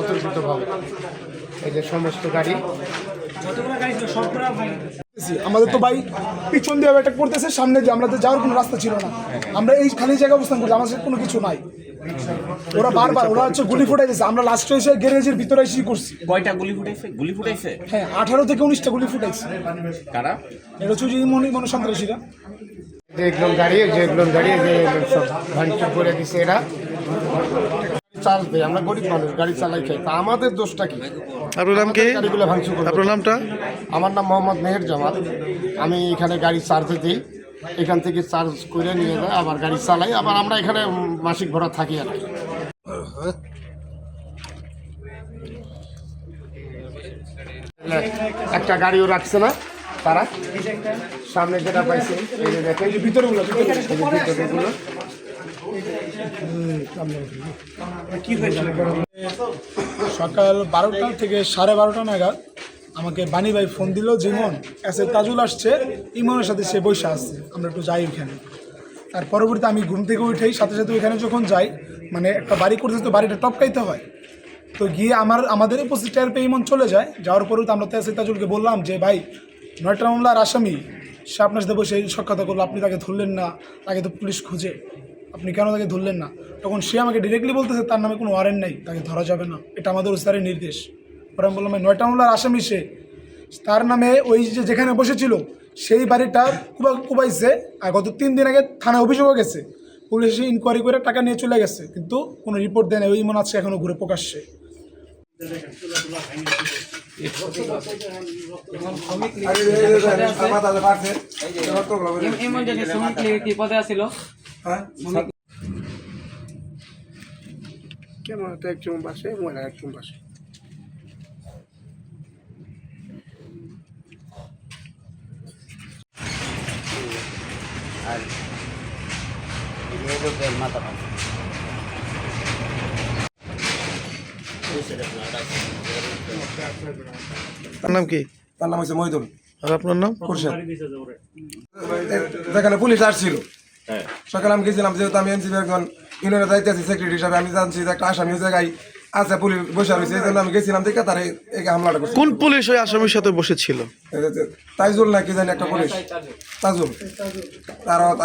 অতর্কিতভাবে এই যে সমস্ত গাড়ি আমাদের তো ভাই পিছন দিয়ে অ্যাটাক করতেছে, সামনে দিয়ে আমরা তো যাওয়ার কোনো রাস্তা ছিল না, আমরা এই খালি জায়গায় অবস্থান করছি, আমাদের কোনো কিছু নাই। ওরা বারবার ওরা হচ্ছে গুলি ফুটাইতেছে, আমরা লাস্টে এসে গ্যারেজের ভিতরে এসে করছি। কয়টা গুলি ফুটাইছে? গুলি ফুটাইছে হ্যাঁ, 18 থেকে 19টা গুলি ফুটাইছে। কারা? এটা হচ্ছে মনে সন্ত্রাসীরা। যেগুলো গাড়ি যে সব ভাঙচুর করে দিছে এরা। চালাবে, আমরা গরিব মানুষ, গাড়ি চালাই খাই, তা আমাদের দোষটা কি? আপনার নাম কি? গাড়িগুলো ভাঙচুর করে। আপনার নামটা? আমার নাম মোহাম্মদ মেহের জামাল। আমি এখানে গাড়ি চার্জে দিই, এখান থেকে চার্জ করে নিয়ে যায়, আবার গাড়ি চালাই, আবার আমরা এখানে মাসিক ভাড়া থাকি আর কি। একটা গাড়িও রাখছে না তারা, সামনে যেটা পাইছে এই যে দেখেন ভিতরগুলো সকাল 12টা থেকে 12:30 নাগাদ আমাকে বানি ভাই ফোন দিল, যেমন এসে তাজুল আসছে, ইমনের সাথে সে বসে আসছে, আমরা একটু যাই ওইখানে। তার পরবর্তীতে আমি ঘুম থেকে উঠেই সাথে সাথে ওইখানে যখন যাই, মানে একটা বাড়ি করতেছে তো বাড়িটা টপকাইতে হয়, তো গিয়ে আমাদের উপস্থিত টের পেয়ে ইমন চলে যায়। যাওয়ার পরেও তো আমরা এসে তাজুলকে বললাম যে ভাই 9টা মামলার আসামি, সে আপনার সাথে বসে সাক্ষাৎ করলো, আপনি তাকে ধরলেন না, তাকে তো পুলিশ খুঁজে, আপনি কেন তাকে ধরলেন না? তখন সে আমাকে ডিরেক্টলি বলতেছে তার নামে কোনো ওয়ারেন্ট নাই, তাকে ধরা যাবে না, এটা আমাদের ওস্তাদের নির্দেশ। পরে আমি বললাম 9টা মামলার আসামি সে, তার নামে ওই যে যেখানে বসেছিল সেই বাড়িটা কুবাইছে, আর গত 3 দিন আগে থানায় অভিযোগও গেছে, পুলিশ ইনকোয়ারি করে টাকা নিয়ে চলে গেছে, কিন্তু কোনো রিপোর্ট দেয় না। ওই মনে আছে এখনও ঘুরে প্রকাশ্যে। কেন একজন বাসে মহিলা একজন বাসে মাথা তার নাম কি? তার নাম হচ্ছে মহিদুল। আর আপনার নাম? যেখানে পুলিশ আসছিল সকালে আমি গেছিলাম, যেহেতু আমি এনসিপি একজন ইউনিয়নের দায়িত্বে আছি সেক্রেটারি হিসাবে, আমি জানছি যে একটা আসামি জায়গায় আছে, পুলিশ বসে রয়েছে, এই জন্য আমি গেছিলাম দেখে তারা এই হামলাটা করছে। কোন পুলিশ ওই আসামির সাথে বসেছিল? তাইজুল না কি জানি একটা পুলিশ, তাজুল,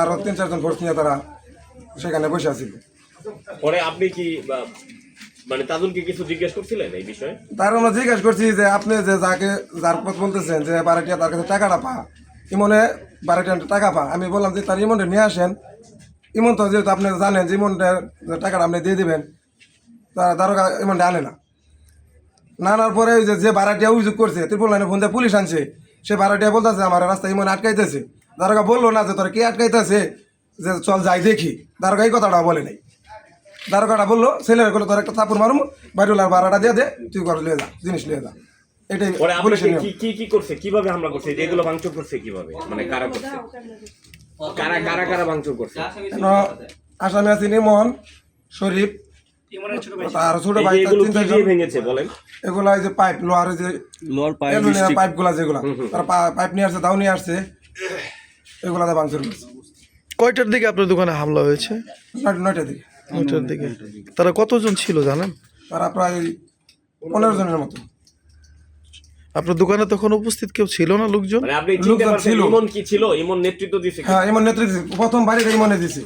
আরো 3-4 জন ফোর্স নিয়ে তারা সেখানে বসে আছিল। পরে আপনি কি মানে তাজুলকে কিছু জিজ্ঞেস করছিলেন এই বিষয়ে? তার আমরা জিজ্ঞেস করছি যে আপনি যে যার পথ বলতেছেন যে বারাটিয়া তার কাছে টাকাটা পা, ইমনে বারাটিয়া টাকা পা, আমি বললাম যে তার ইমনটা নিয়ে আসেন। ইমন তো যেহেতু আপনি জানেন যে ইমনটার টাকাটা আপনি দিয়ে দেবেন, তারা দারোগা ইমনটা আনে না। আনার পরে ওই যে বারাটিয়া অভিযোগ করছে, ত্রিপুল লাইনে ফোন দিয়ে পুলিশ আনছে, সে বারাটিয়া বলতেছে আমার রাস্তা ইমন আটকাইতেছে। দারোগা বললো না যে তোর কে আটকাইতেছে, যে চল যাই দেখি, দারোগা এই কথাটা বলে নাই। দারোগাটা বললো ছেলের গুলো তোর একটা থাপুর মারুম, বাড়িওয়ালার ভাড়াটা দিয়ে দে, তুই ঘরে লিয়ে যা, জিনিস লিয়ে যা। এটাই পুলিশের নিয়ম। কি করছে, কিভাবে হামলা করছে, যেগুলো ভাঙচুর করছে কিভাবে, মানে কারা করছে, কারা ভাঙচুর করছে? আসামি আছেন ইমন, শরীফ, আর ছোট ভাই ভেঙেছে বলেন। এগুলা যে পাইপ, লোহার যে পাইপ গুলা, যেগুলা তারা পাইপ নিয়ে আসছে, দাও নিয়ে আসছে, এগুলাতে ভাঙচুর করছে। কয়টার দিকে আপনার দোকানে হামলা হয়েছে? 9টার দিকে। 9টার দিকে। তারা কতজন ছিল জানেন? তারা প্রায় 15 জনের মতো। আপনার দোকানে তখন উপস্থিত কেউ ছিল না, লোকজন? মানে আপনি চিনতে পারছেন ইমন কি ছিল? ইমন নেতৃত্ব দিয়েছে? হ্যাঁ, ইমন নেতৃত্ব দিয়েছে, প্রথম বাড়িটা ইমনে দিয়েছে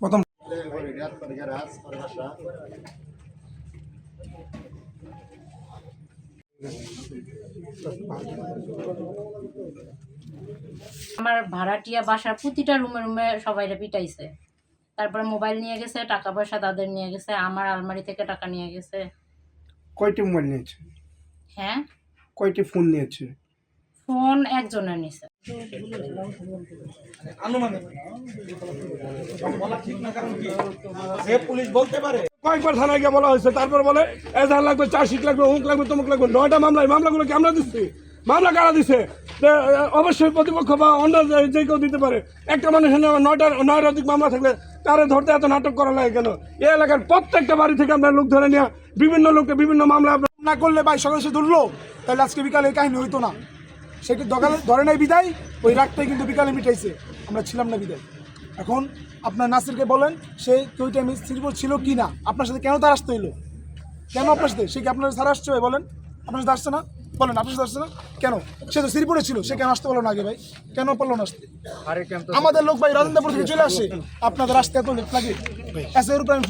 প্রথম। আমার ভাড়াটিয়া বাসার প্রতিটা রুমে রুমে সবাইরে পিটাইছে, তারপরে মোবাইল নিয়ে গেছে, টাকা পয়সা তাদের নিয়ে গেছে, আমার আলমারি থেকে টাকা নিয়ে গেছে। কয়টি মোবাইল নিয়েছে? হ্যাঁ, কয়টি ফোন নিয়েছে? ফোন একজনের নিছে। কয়েকবার থানায় গিয়ে বলা হয়েছে, তারপর বলে এজাহার লাগবে, চার্জশিট লাগবে, অমুক লাগবে, তমুক লাগবে। 9টা মামলা, এই মামলাগুলো কি আমরা দিচ্ছি? মামলা কারা দিছে? অবশ্যই প্রতিপক্ষ বা অন্য যে কেউ দিতে পারে। একটা মানুষের 9টার অধিক মামলা থাকলে তারে ধরতে এত নাটক করা লাগে কেন? এই এলাকার প্রত্যেকটা বাড়ি থেকে আমরা লোক ধরে নিয়ে বিভিন্ন লোককে বিভিন্ন মামলা না করলে ভাই সকালে সে ধরলো, তাহলে আজকে বিকালে এই কাহিনী হইতো না। সে ধরে নাই বিদায়, ওই রাগটাই কিন্তু বিকালে মিটাইছে, আমরা ছিলাম না বিদায়। এখন আপনার নাসিরকে বলেন সে ওই টাইমে শ্রীপুর ছিল কি না, আপনার সাথে কেন তার আসতে হইলো, কেন আপনার সাথে, সে কি আপনার সাথে আসছে ভাই বলেন, আপনার সাথে আসছে না বলেন, আপনার সাথে আসছে না কেন, সে তো শ্রীপুরে ছিল, সে কেন আসতে পারলো না আগে ভাই, কেন পারলো না আসতে? আমাদের লোক ভাই রাজেন্দ্রপুর থেকে চলে আসে, আপনাদের আসতে এত লেট লাগে? এর উপরে আমি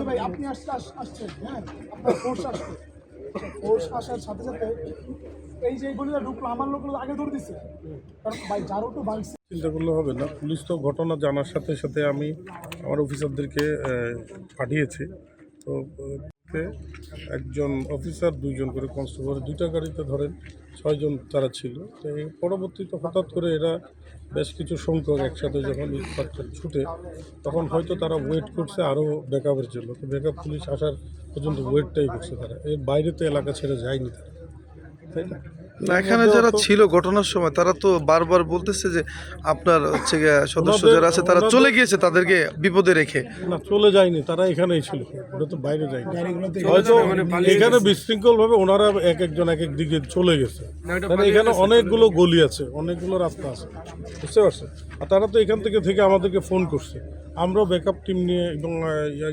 ভাই আপনি আসছেন, হ্যাঁ আপনার ফোর্স আসছে, ফোর্স আসার সাথে সাথে এই যে গলিটা ঢুকলো আমার লোকগুলো আগে দৌড় দিচ্ছে, কারণ ভাই যারও তো ভাঙছে। চিন্তা করলে হবে না, পুলিশ তো ঘটনা জানার সাথে সাথে আমি আমার অফিসারদেরকে পাঠিয়েছি। তো একজন অফিসার, 2জন করে কনস্টেবল, 2টা গাড়িতে ধরেন 6 জন তারা ছিল। তো এই পরবর্তীতে হঠাৎ করে এরা বেশ কিছু সংখ্যক একসাথে যখন ইটপাটটা ছুটে, তখন হয়তো তারা ওয়েট করছে আরও ব্যাকআপের জন্য। তো ব্যাকআপ পুলিশ আসার পর্যন্ত ওয়েটটাই করছে তারা, এর বাইরে তো এলাকা ছেড়ে যায়নি তারা, তাই না? না, এখানে যারা ছিল ঘটনার সময় তারা তো বারবার বলতেছে যে আপনার হচ্ছে গিয়ে সদস্য যারা আছে তারা চলে গিয়েছে তাদেরকে বিপদে রেখে। না, চলে যায়নি, তারা এখানেই ছিল, ওটা তো বাইরে যায়নি। হয়তো এখানে বিশৃঙ্খলভাবে ওনারা এক একজন এক এক দিকে চলে গেছে, কারণ এখানে অনেকগুলো গলি আছে, অনেকগুলো রাস্তা আছে, বুঝতে পারছেন? আর তারা তো এখান থেকে আমাদেরকে ফোন করছে, আমরাও ব্যাকআপ টিম নিয়ে এবং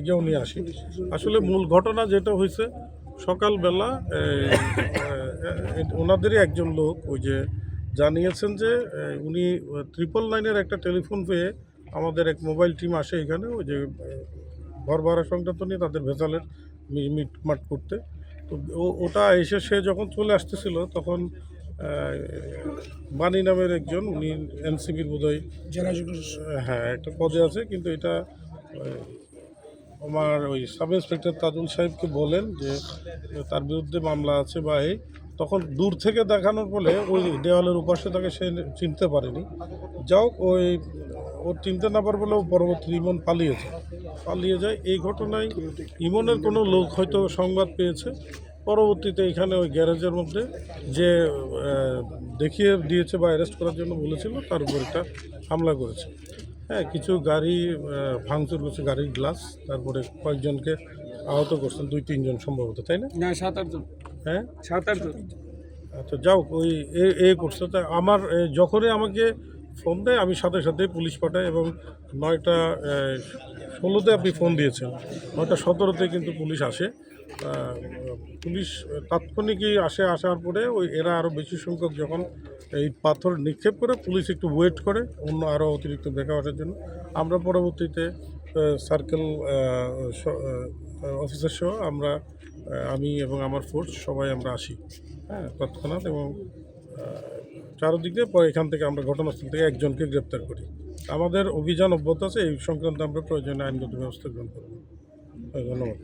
ইয়েও নিয়ে আসি। আসলে মূল ঘটনা যেটা হয়েছে, সকালবেলা ওনাদেরই একজন লোক ওই যে জানিয়েছেন যে উনি 999-এর একটা টেলিফোন পেয়ে আমাদের এক মোবাইল টিম আসে এখানে, ওই যে ঘর ভাড়া সংক্রান্ত নিয়ে তাদের ভেজালের মিটমাট করতে। তো ওটা এসে সে যখন চলে আসতেছিল তখন বাণী নামের একজন, উনি এনসিবির বোধহয় হ্যাঁ একটা পদে আছে, কিন্তু এটা আমার ওই সাব ইন্সপেক্টর তাজুল সাহেবকে বলেন যে তার বিরুদ্ধে মামলা আছে বা এই, তখন দূর থেকে দেখানোর ফলে ওই দেওয়ালের উপাসে তাকে সে চিনতে পারেনি। যাও ওর চিনতে না পার বলে ও পরবর্তী ইমন পালিয়ে যায়। এই ঘটনায় ইমনের কোনো লোক হয়তো সংবাদ পেয়েছে, পরবর্তীতে এখানে ওই গ্যারেজের মধ্যে যে দেখিয়ে দিয়েছে বা অ্যারেস্ট করার জন্য বলেছিল তার উপর একটা হামলা করেছে। হ্যাঁ, কিছু গাড়ি ভাঙচুর করছে, গাড়ির গ্লাস, তারপরে কয়েকজনকে আহত করছেন, 2-3 জন সম্ভবত, তাই না? 7-8 জন। হ্যাঁ 7-8 জন। আচ্ছা, যাও ওই করছে। তা আমার যখনই আমাকে ফোন দেয় আমি সাথে সাথে পুলিশ পাঠাই, এবং 9:16-তে আপনি ফোন দিয়েছেন, 9:17-তে কিন্তু পুলিশ আসে। পুলিশ তাৎক্ষণিকই আসার পরে এরা আরও বেশি সংখ্যক যখন এই পাথর নিক্ষেপ করে, পুলিশ একটু ওয়েট করে অন্য আরও অতিরিক্ত ব্যাকআপ আসার জন্য। আমরা পরবর্তীতে সার্কেল অফিসার সহ আমি এবং আমার ফোর্স সবাই আমরা আসি, হ্যাঁ, তৎক্ষণাৎ, এবং চারদিকে পরে এখান থেকে আমরা ঘটনাস্থল থেকে একজনকে গ্রেপ্তার করি। আমাদের অভিযান অব্যাহত আছে, এই সংক্রান্ত আমরা প্রয়োজনীয় আইনগত ব্যবস্থা গ্রহণ করব। ধন্যবাদ।